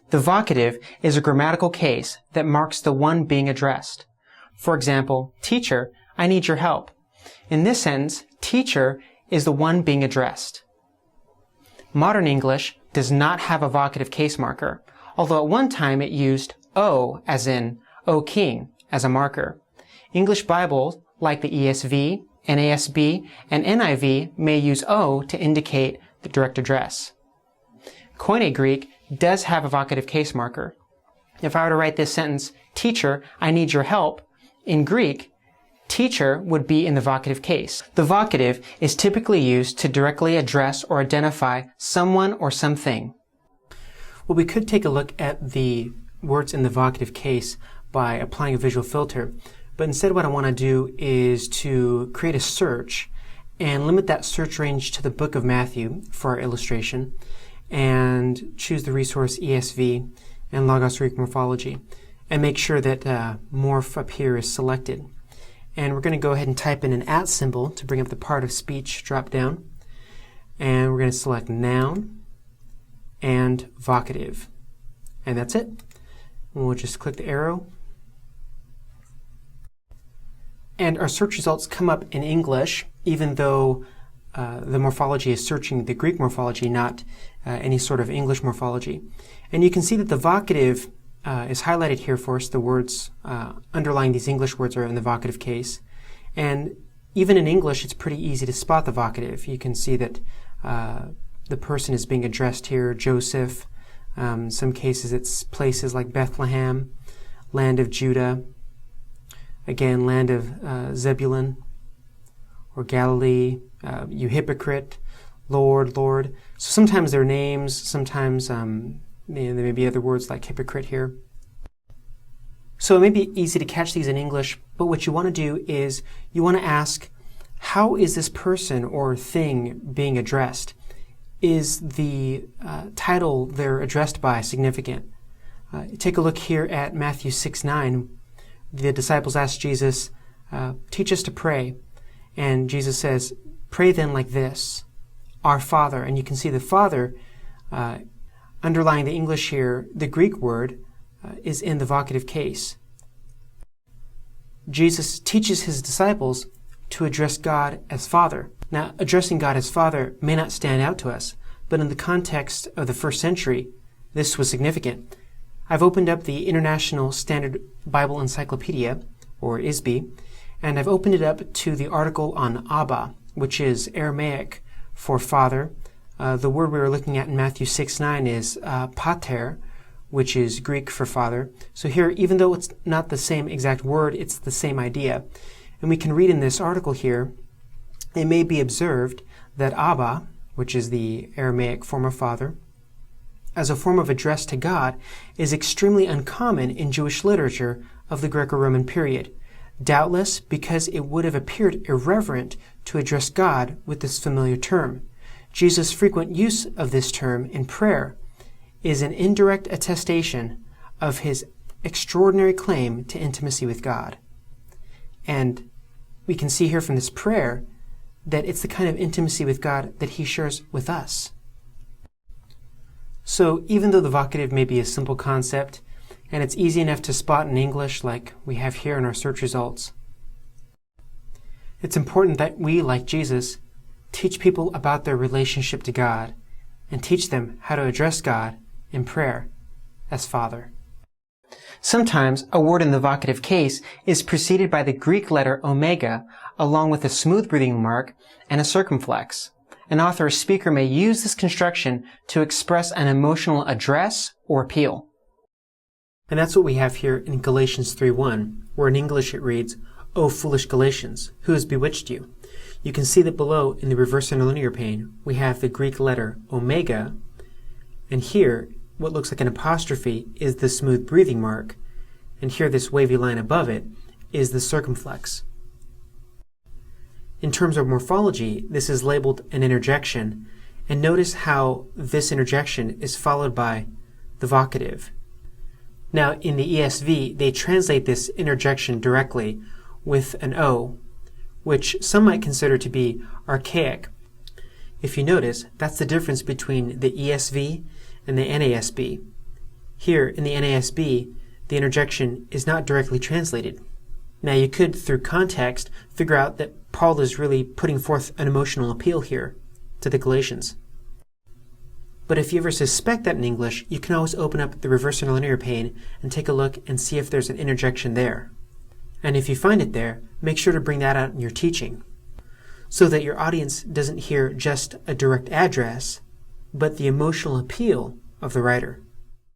The vocative is a grammatical case that marks the one being addressed. For example, teacher, I need your help. In this sentence, teacher is the one being addressed. Modern English does not have a vocative case marker, although at one time it used O, as in, O King, as a marker. English Bibles, like the ESV, NASB, and NIV, may use O to indicate the direct address. Koine Greek does have a vocative case marker. If I were to write this sentence, teacher, I need your help, in Greek, teacher would be in the vocative case. The vocative is typically used to directly address or identify someone or something. Well, we could take a look at the words in the vocative case by applying a visual filter, but instead what I want to do is to create a search and limit that search range to the book of Matthew for our illustration, and choose the resource ESV and Logos Greek Morphology, and make sure that Morph up here is selected. And we're going to go ahead and type in an @ symbol to bring up the part of speech drop down, and we're going to select noun and vocative, and that's it. And we'll just click the arrow, and our search results come up in English, even though the morphology is searching the Greek morphology, not any sort of English morphology. And you can see that the vocative is highlighted here for us. The words underlying these English words are in the vocative case. And even in English, it's pretty easy to spot the vocative. You can see that the person is being addressed here, Joseph. In some cases, it's places like Bethlehem, land of Judah, again, land of Zebulun, or Galilee, you hypocrite, Lord, Lord. So sometimes they're names, sometimes there may be other words like hypocrite here. So it may be easy to catch these in English, but what you want to do is you want to ask, how is this person or thing being addressed? Is the title they're addressed by significant? Take a look here at Matthew 6:9. The disciples asked Jesus, teach us to pray. And Jesus says, pray then like this, our Father. And you can see the Father, underlying the English here, the Greek word is in the vocative case. Jesus teaches his disciples to address God as Father. Now, addressing God as Father may not stand out to us, but in the context of the first century, this was significant. I've opened up the International Standard Bible Encyclopedia, or ISBE, and I've opened it up to the article on Abba, which is Aramaic for father. The word we were looking at in Matthew 6:9 is pater, which is Greek for father. So here, even though it's not the same exact word, it's the same idea. And we can read in this article here, it may be observed that Abba, which is the Aramaic form of father, as a form of address to God, is extremely uncommon in Jewish literature of the Greco-Roman period. Doubtless because it would have appeared irreverent to address God with this familiar term. Jesus' frequent use of this term in prayer is an indirect attestation of his extraordinary claim to intimacy with God. And we can see here from this prayer that it's the kind of intimacy with God that he shares with us. So even though the vocative may be a simple concept, and it's easy enough to spot in English like we have here in our search results, it's important that we, like Jesus, teach people about their relationship to God and teach them how to address God in prayer as Father. Sometimes a word in the vocative case is preceded by the Greek letter omega along with a smooth breathing mark and a circumflex. An author or speaker may use this construction to express an emotional address or appeal. And that's what we have here in Galatians 3:1, where in English it reads, O foolish Galatians, who has bewitched you? You can see that below in the reverse interlinear pane, we have the Greek letter omega, and here what looks like an apostrophe is the smooth breathing mark, and here this wavy line above it is the circumflex. In terms of morphology, this is labeled an interjection, and notice how this interjection is followed by the vocative. Now, in the ESV, they translate this interjection directly with an O, which some might consider to be archaic. If you notice, that's the difference between the ESV and the NASB. Here in the NASB, the interjection is not directly translated. Now you could, through context, figure out that Paul is really putting forth an emotional appeal here to the Galatians. But if you ever suspect that in English, you can always open up the reverse interlinear pane and take a look and see if there's an interjection there. And if you find it there, make sure to bring that out in your teaching, so that your audience doesn't hear just a direct address, but the emotional appeal of the writer.